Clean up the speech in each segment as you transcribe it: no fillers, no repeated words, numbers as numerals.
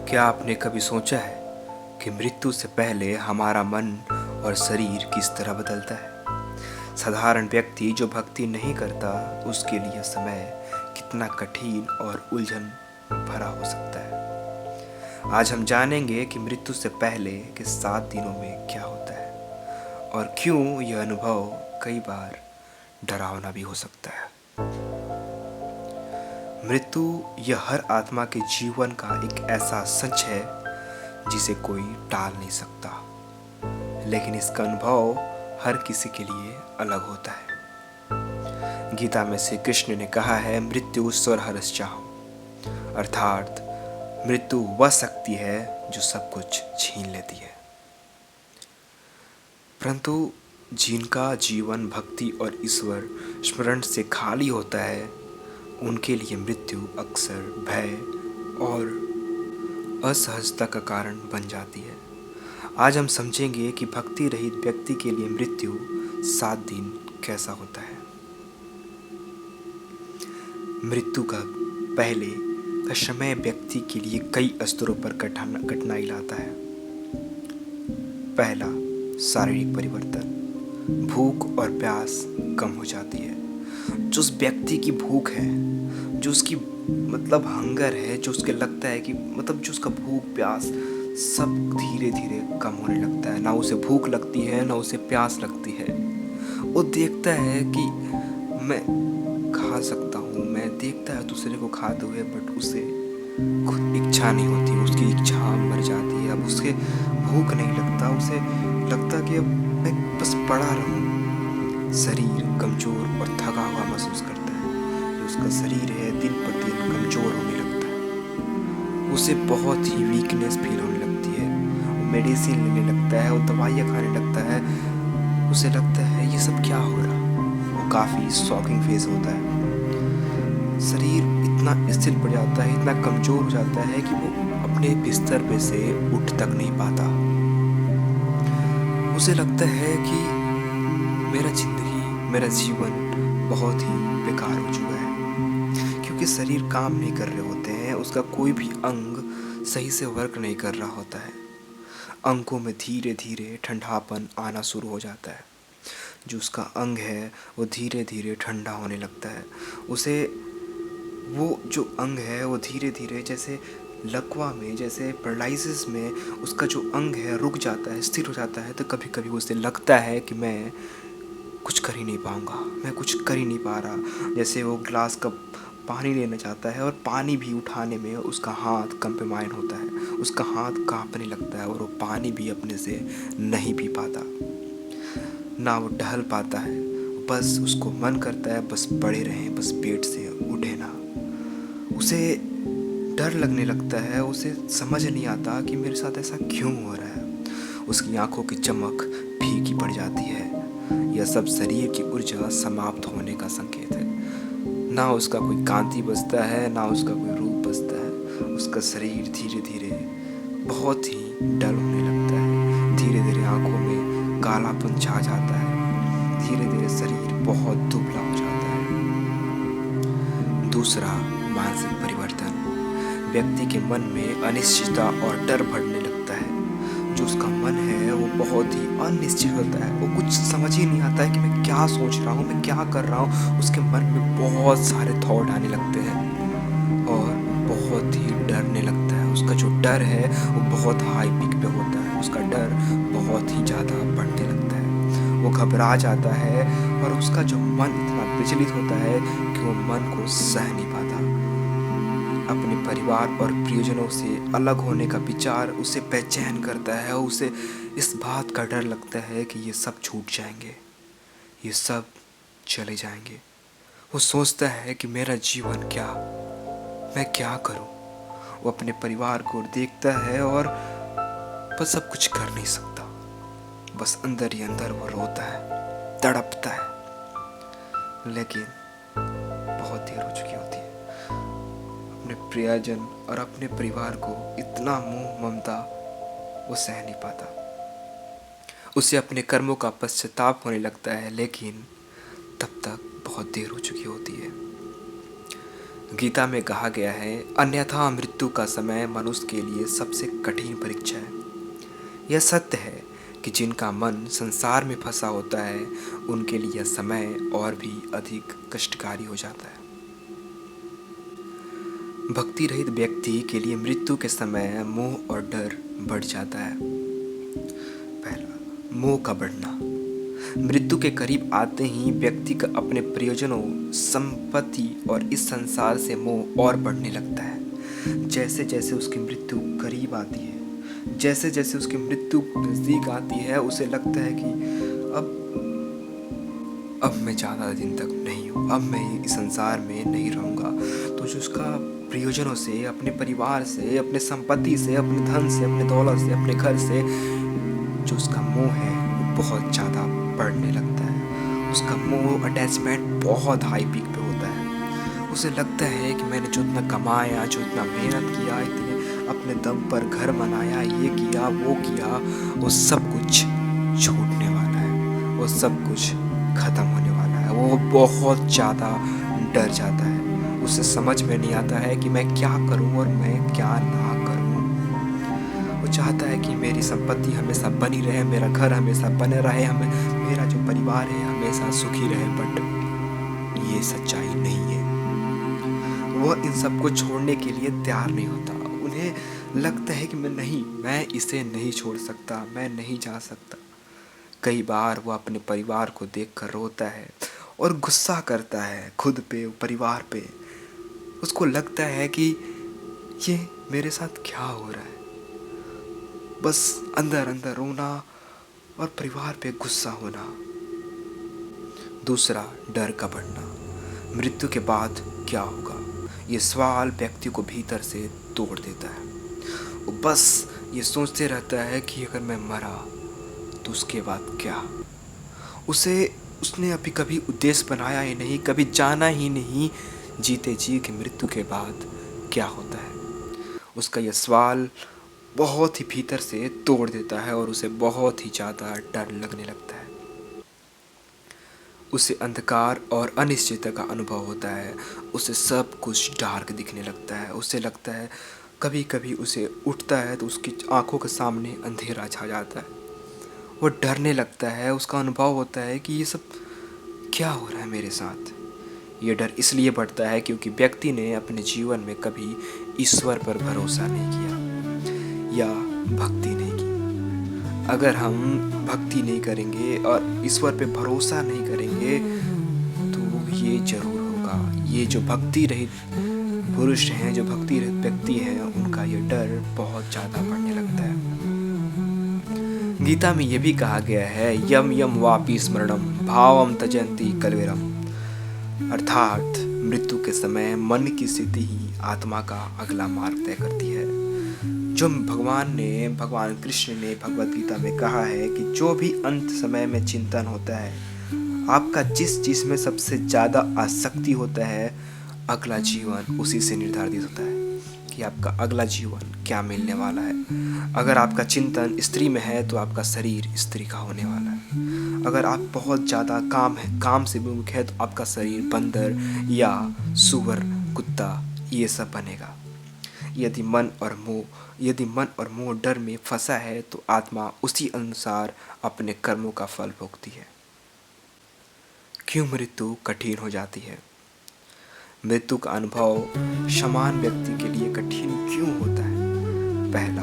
क्या आपने कभी सोचा है कि मृत्यु से पहले हमारा मन और शरीर किस तरह बदलता है? साधारण व्यक्ति जो भक्ति नहीं करता, उसके लिए समय कितना कठिन और उलझन भरा हो सकता है। आज हम जानेंगे कि मृत्यु से पहले के 7 दिनों में क्या होता है और क्यों यह अनुभव कई बार डरावना भी हो सकता है। मृत्यु यह हर आत्मा के जीवन का एक ऐसा सच है जिसे कोई टाल नहीं सकता, लेकिन इसका अनुभव हर किसी के लिए अलग होता है। गीता में श्री कृष्ण ने कहा है, मृत्यु स्वरहरस चाहो, अर्थात मृत्यु वह शक्ति है जो सब कुछ छीन लेती है। परंतु जिनका जीवन भक्ति और ईश्वर स्मरण से खाली होता है, उनके लिए मृत्यु अक्सर भय और असहजता का कारण बन जाती है। आज हम समझेंगे कि भक्ति रहित व्यक्ति के लिए मृत्यु 7 दिन कैसा होता है। मृत्यु का पहले का समय व्यक्ति के लिए कई स्तरों पर कठिनाई लाता है। पहला, शारीरिक परिवर्तन। भूख और प्यास कम हो जाती है। जो उस व्यक्ति की भूख है, जो उसकी हंगर है, जो उसके लगता है कि जो उसका भूख प्यास सब धीरे धीरे कम होने लगता है। ना उसे भूख लगती है, ना उसे प्यास लगती है। वो देखता है कि मैं खा सकता हूँ, मैं देखता है दूसरे को खाते हुए, बट उसे खुद इच्छा नहीं होती, उसकी इच्छा मर जाती है। अब उसे भूख नहीं लगता, उसे लगता कि अब मैं बस पड़ा रहूँ। शरीर कमज़ोर और थका हुआ महसूस करता है। जो उसका शरीर है दिन पर दिन कमज़ोर होने लगता है। उसे बहुत ही वीकनेस फील होने लगती है। वो मेडिसिन लेने लगता है, वो दवाइयाँ खाने लगता है। उसे लगता है ये सब क्या हो रहा। वो काफ़ी शॉकिंग फेस होता है। शरीर इतना स्थिर पड़ जाता है, इतना कमज़ोर हो जाता है कि वो अपने बिस्तर पे से उठ तक नहीं पाता। उसे लगता है कि मेरा जीवन बहुत ही बेकार हो चुका है, क्योंकि शरीर काम नहीं कर रहे होते हैं। उसका कोई भी अंग सही से वर्क नहीं कर रहा होता है। अंगों में धीरे धीरे ठंडापन आना शुरू हो जाता है। जो उसका अंग है वो धीरे धीरे ठंडा होने लगता है। उसे वो जो अंग है वो धीरे धीरे, जैसे लकवा में, जैसे पैरालिसिस में उसका जो अंग है रुक जाता है, स्थिर हो जाता है। तो कभी कभी उसे लगता है कि मैं कुछ कर ही नहीं पाऊँगा, मैं कुछ कर ही नहीं पा रहा। जैसे वो ग्लास का पानी लेना चाहता है और पानी भी उठाने में उसका हाथ कंपेमाइन होता है, उसका हाथ कांपने लगता है और वो पानी भी अपने से नहीं पी पाता, ना वो टहल पाता है। बस उसको मन करता है बस पड़े रहें, बस बेड से उठे ना। उसे डर लगने लगता है। उसे समझ नहीं आता कि मेरे साथ ऐसा क्यों हो रहा है। उसकी आंखों की चमक फीकी पड़ जाती है। यह सब शरीर की ऊर्जा समाप्त होने का संकेत है। ना उसका कोई कांति बचता है, ना उसका कोई रूप बचता है। उसका शरीर धीरे धीरे बहुत ही डल होने लगता है। धीरे धीरे आंखों में कालापन छा जाता है। धीरे धीरे शरीर बहुत दुबला हो जाता है। दूसरा, मानसिक परिवर्तन। व्यक्ति के मन में अनिश्चितता और डर बढ़ने लगता है। जो उसका मन है वो बहुत ही अनिश्चित होता है। वो कुछ समझ ही नहीं आता है कि मैं क्या सोच रहा हूँ, मैं क्या कर रहा हूँ। उसके मन में बहुत सारे थॉट आने लगते हैं और बहुत ही डरने लगता है। उसका जो डर है वो बहुत हाई पिक पे होता है। उसका डर बहुत ही ज़्यादा बढ़ने लगता है। वो घबरा जाता है और उसका जो मन इतना विचलित होता है कि वो मन को सह नहीं पाता। अपने परिवार और प्रियजनों से अलग होने का विचार उसे बेचैन करता है। उसे इस बात का डर लगता है कि ये सब छूट जाएंगे, ये सब चले जाएंगे। वो सोचता है कि मेरा जीवन क्या, मैं क्या करूं। वो अपने परिवार को देखता है और बस अब कुछ कर नहीं सकता। बस अंदर ही अंदर वो रोता है, तड़पता है। लेकिन बहुत देर हो चुकी होती है। अपने प्रियजन और अपने परिवार को इतना मोह ममता वो सह नहीं पाता। उसे अपने कर्मों का पश्चाताप होने लगता है, लेकिन तब तक बहुत देर हो चुकी होती है। गीता में कहा गया है, अन्यथा मृत्यु का समय मनुष्य के लिए सबसे कठिन परीक्षा है। यह सत्य है कि जिनका मन संसार में फंसा होता है उनके लिए यह समय और भी अधिक कष्टकारी हो जाता है। भक्ति रहित व्यक्ति के लिए मृत्यु के समय मोह और डर बढ़ जाता है। पहला, मोह का बढ़ना। मृत्यु के करीब आते ही व्यक्ति का अपने प्रयोजनों, संपत्ति और इस संसार से मोह और बढ़ने लगता है। जैसे जैसे उसकी मृत्यु करीब आती है, जैसे जैसे उसकी मृत्यु नज़दीक आती है, उसे लगता है कि अब मैं ज़्यादा दिन तक नहीं हूँ, अब मैं इस संसार में नहीं रहूँगा। तो जो उसका प्रयोजनों से, अपने परिवार से, अपने संपत्ति से, अपने धन से, अपने दौलत से, अपने घर से जो उसका मोह है वो बहुत ज़्यादा बढ़ने लगता है। उसका मोह, अटैचमेंट बहुत हाई पीक पे होता है। उसे लगता है कि मैंने जो इतना कमाया, जो इतना मेहनत किया, इतने अपने दम पर घर बनाया, ये किया, वो किया, वो सब कुछ छूटने वाला है, वो सब कुछ ख़त्म होने वाला है। वो बहुत ज़्यादा डर जाता है। उसे समझ में नहीं आता है कि मैं क्या करूं और मैं क्या ना करूं। वो चाहता है कि मेरी संपत्ति हमेशा बनी रहे, मेरा घर हमेशा बने रहे, मेरा जो परिवार है हमेशा सुखी रहे, बट ये सच्चाई नहीं है। वह इन सब को छोड़ने के लिए तैयार नहीं होता। उन्हें लगता है कि मैं इसे नहीं छोड़ सकता, मैं नहीं जा सकता। कई बार वो अपने परिवार को देखकर रोता है और गुस्सा करता है खुद पे, परिवार पे। उसको लगता है कि ये मेरे साथ क्या हो रहा है। बस अंदर अंदर रोना और परिवार पे गुस्सा होना। दूसरा, डर का बढ़ना। मृत्यु के बाद क्या होगा, ये सवाल व्यक्ति को भीतर से तोड़ देता है। वो बस ये सोचते रहता है कि अगर मैं मरा तो उसके बाद क्या। उसने अभी कभी उद्देश्य बनाया ही नहीं, कभी जाना ही नहीं जीते जी कि मृत्यु के बाद क्या होता है। उसका यह सवाल बहुत ही भीतर से तोड़ देता है और उसे बहुत ही ज़्यादा डर लगने लगता है। उसे अंधकार और अनिश्चितता का अनुभव होता है। उसे सब कुछ डार्क दिखने लगता है। उसे लगता है, कभी कभी उसे उठता है तो उसकी आंखों के सामने अंधेरा छा जाता है। वो डरने लगता है। उसका अनुभव होता है कि ये सब क्या हो रहा है मेरे साथ। ये डर इसलिए बढ़ता है क्योंकि व्यक्ति ने अपने जीवन में कभी ईश्वर पर भरोसा नहीं किया या भक्ति नहीं की। अगर हम भक्ति नहीं करेंगे और ईश्वर पे भरोसा नहीं करेंगे तो ये जरूर होगा। ये जो भक्ति रहित पुरुष हैं, जो भक्ति रहित व्यक्ति हैं, उनका ये डर बहुत ज़्यादा बढ़ने लगता है। गीता में ये भी कहा गया है, यम यम वापि स्मरणम भावम त्यजन्ति कलेवरम। अर्थात मृत्यु के समय मन की स्थिति ही आत्मा का अगला मार्ग तय करती है। जो भगवान कृष्ण ने भगवद गीता में कहा है कि जो भी अंत समय में चिंतन होता है, आपका जिस चीज में सबसे ज्यादा आसक्ति होता है, अगला जीवन उसी से निर्धारित होता है कि आपका अगला जीवन क्या मिलने वाला है। अगर आपका चिंतन स्त्री में है तो आपका शरीर स्त्री का होने वाला है। अगर आप बहुत ज़्यादा काम से विमुख है तो आपका शरीर बंदर या सुअर, कुत्ता, ये सब बनेगा। यदि मन और मोह डर में फंसा है तो आत्मा उसी अनुसार अपने कर्मों का फल भोगती है। क्यों मृत्यु कठिन हो जाती है? मृत्यु का अनुभव समान व्यक्ति के लिए कठिन क्यों होता है? पहला,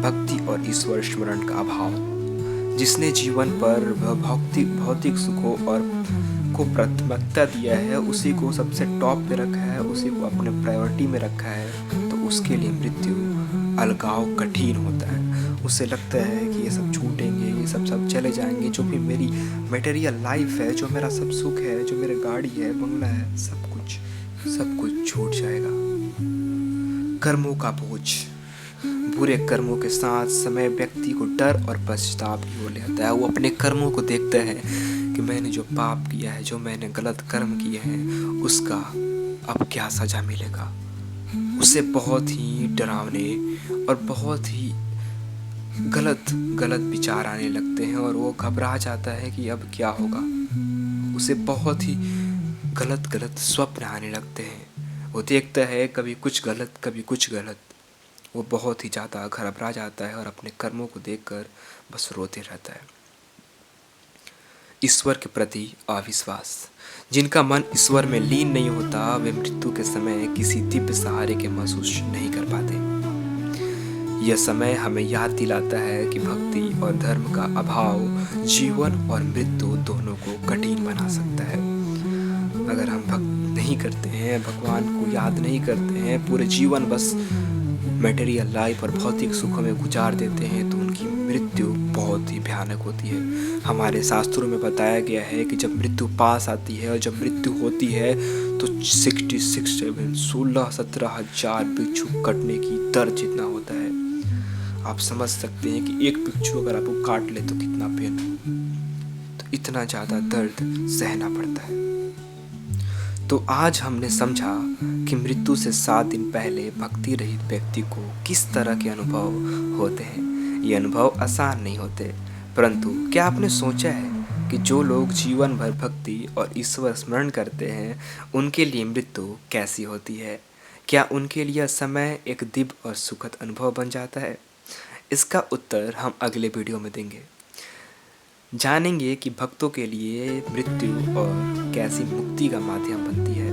भक्ति और ईश्वर स्मरण का अभाव। जिसने जीवन पर भौतिक सुखों और को प्राथमिकता दिया है, उसी को सबसे टॉप पे रखा है, उसी को अपने प्रायोरिटी में रखा है, तो उसके लिए मृत्यु अलगाव कठिन होता है। उसे लगता है कि ये सब छूटेंगे, ये सब चले जाएंगे, जो भी मेरी मटेरियल लाइफ है, जो मेरा सब सुख है, जो मेरा गाड़ी है, बंगला है, सब कुछ छूट जाएगा। कर्मों का बोझ। बुरे कर्मों के साथ समय व्यक्ति को डर और पश्चाताप की ओर ले आता है। वो अपने कर्मों को देखता है कि मैंने जो पाप किया है, जो मैंने गलत कर्म किए हैं, उसका अब क्या सजा मिलेगा। उसे बहुत ही डरावने और बहुत ही गलत विचार आने लगते हैं और वो घबरा जाता है कि अब क्या होगा। उसे बहुत ही गलत स्वप्न आने लगते हैं। वो देखता है कभी कुछ गलत कभी कुछ गलत। वो बहुत ही ज़्यादा घबरा जाता है और अपने कर्मों को देखकर बस रोते रहता है। ईश्वर के प्रति अविश्वास। जिनका मन ईश्वर में लीन नहीं होता वे मृत्यु के समय किसी दिव्य सहारे के महसूस नहीं कर पाते। यह समय हमें याद दिलाता है कि भक्ति और धर्म का अभाव जीवन और मृत्यु दोनों को कठिन बना सकता है। अगर हम भक्त नहीं करते हैं, भगवान को याद नहीं करते हैं, पूरे जीवन बस मटेरियल लाइफ और भौतिक सुखों में गुजार देते हैं तो उनकी मृत्यु बहुत ही भयानक होती है। हमारे शास्त्रों में बताया गया है कि जब मृत्यु पास आती है और जब मृत्यु होती है तो 16,17,000 बिच्छू कटने की दर जितना होता है। आप समझ सकते हैं कि एक बिच्छू अगर आपको काट ले तो कितना पेन, तो इतना ज़्यादा दर्द सहना पड़ता है। तो आज हमने समझा कि मृत्यु से 7 दिन पहले भक्ति रहित व्यक्ति को किस तरह के अनुभव होते हैं। ये अनुभव आसान नहीं होते, परंतु क्या आपने सोचा है कि जो लोग जीवन भर भक्ति और ईश्वर स्मरण करते हैं उनके लिए मृत्यु कैसी होती है? क्या उनके लिए समय एक दिव्य और सुखद अनुभव बन जाता है? इसका उत्तर हम अगले वीडियो में देंगे। जानेंगे कि भक्तों के लिए मृत्यु और कैसी मुक्ति का माध्यम बनती है।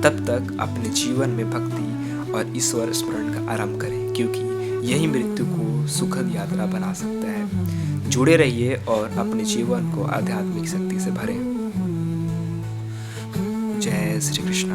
तब तक अपने जीवन में भक्ति और ईश्वर स्मरण का आरंभ करें, क्योंकि यही मृत्यु को सुखद यात्रा बना सकता है। जुड़े रहिए और अपने जीवन को आध्यात्मिक शक्ति से भरें। जय श्री कृष्ण।